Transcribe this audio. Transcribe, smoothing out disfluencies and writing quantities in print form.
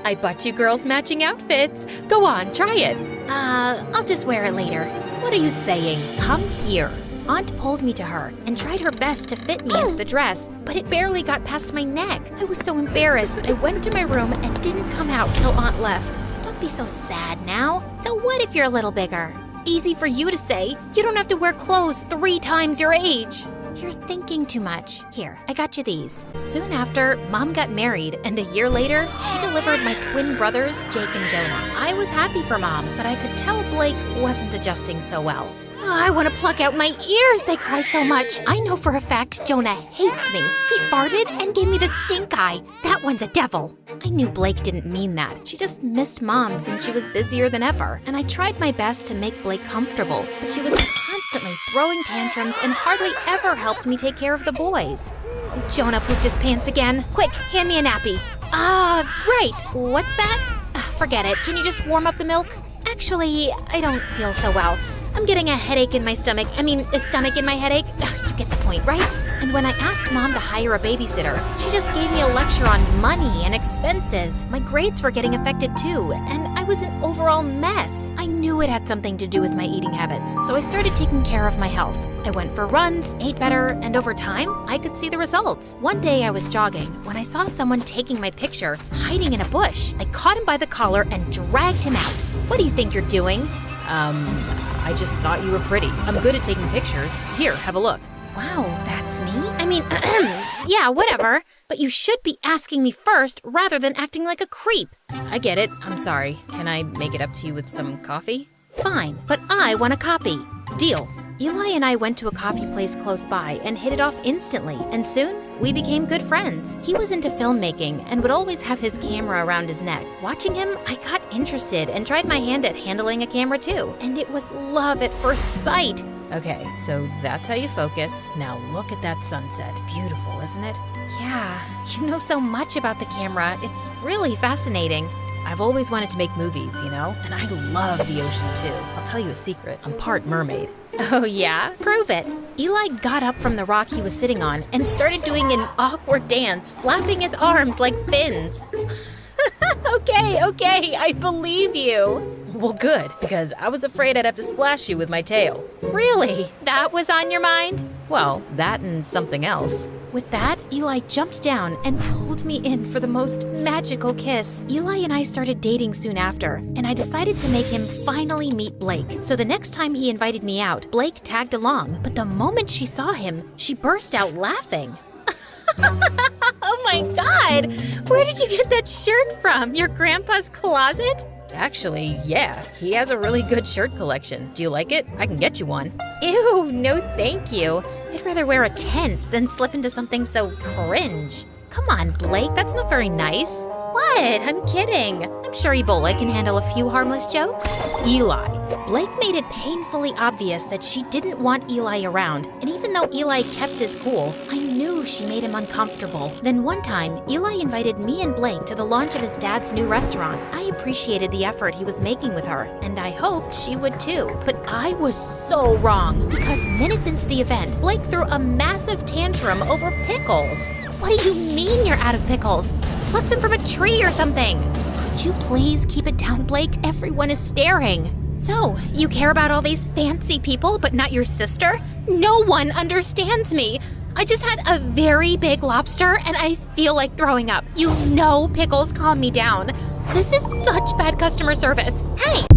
I bought you girls matching outfits. Go on, try it. I'll just wear it later. What are you saying? Come here. Aunt pulled me to her and tried her best to fit me into the dress, but it barely got past my neck. I was so embarrassed, I went to my room and didn't come out till Aunt left. Don't be so sad now. So what if you're a little bigger? Easy for you to say. You don't have to wear clothes 3 times your age. You're thinking too much. Here, I got you these. Soon after, Mom got married, and a year later, she delivered my twin brothers, Jake and Jonah. I was happy for Mom, but I could tell Blake wasn't adjusting so well. I want to pluck out my ears, they cry so much. I know for a fact Jonah hates me. He farted and gave me the stink eye. That one's a devil. I knew Blake didn't mean that. She just missed Mom since she was busier than ever. And I tried my best to make Blake comfortable, but she was constantly throwing tantrums and hardly ever helped me take care of the boys. Jonah pooped his pants again. Quick, hand me a nappy. Right. What's that? Forget it. Can you just warm up the milk? Actually, I don't feel so well. I'm getting a headache in my stomach. A stomach in my headache. You get the point, right? And when I asked Mom to hire a babysitter, she just gave me a lecture on money and expenses. My grades were getting affected too, and I was an overall mess. I knew it had something to do with my eating habits, so I started taking care of my health. I went for runs, ate better, and over time, I could see the results. One day I was jogging when I saw someone taking my picture, hiding in a bush. I caught him by the collar and dragged him out. What do you think you're doing? I just thought you were pretty. I'm good at taking pictures. Here, have a look. Wow, that's me? Yeah, whatever. But you should be asking me first rather than acting like a creep. I get it. I'm sorry. Can I make it up to you with some coffee? Fine, but I want a copy. Deal. Eli and I went to a coffee place close by and hit it off instantly, and soon we became good friends. He was into filmmaking and would always have his camera around his neck. Watching him, I got interested and tried my hand at handling a camera too, and it was love at first sight. Okay, so that's how you focus. Now look at that sunset. Beautiful, isn't it? Yeah, you know so much about the camera. It's really fascinating. I've always wanted to make movies, and I love the ocean too. I'll tell you a secret. I'm part mermaid. Oh yeah? Prove it. Eli got up from the rock he was sitting on and started doing an awkward dance, flapping his arms like fins. Okay, I believe you. Well, good, because I was afraid I'd have to splash you with my tail. Really? That was on your mind? Well, that and something else. With that, Eli jumped down and pulled me in for the most magical kiss. Eli and I started dating soon after, and I decided to make him finally meet Blake. So the next time he invited me out, Blake tagged along, but the moment she saw him, she burst out laughing. Oh my God! Where did you get that shirt from? Your grandpa's closet? Actually, yeah, he has a really good shirt collection. Do you like it? I can get you one. Ew, no thank you. I'd rather wear a tent than slip into something so cringe. Come on, Blake, that's not very nice. What? I'm kidding. I'm sure Ebola can handle a few harmless jokes. Eli. Blake made it painfully obvious that she didn't want Eli around, and even though Eli kept his cool, I knew she made him uncomfortable. Then one time, Eli invited me and Blake to the launch of his dad's new restaurant. I appreciated the effort he was making with her, and I hoped she would too. But I was so wrong, because minutes into the event, Blake threw a massive tantrum over pickles. What do you mean you're out of pickles? Pluck them from a tree or something. Could you please keep it down, Blake? Everyone is staring. So, you care about all these fancy people, but not your sister? No one understands me. I just had a very big lobster and I feel like throwing up. You know pickles calm me down. This is such bad customer service. Hey!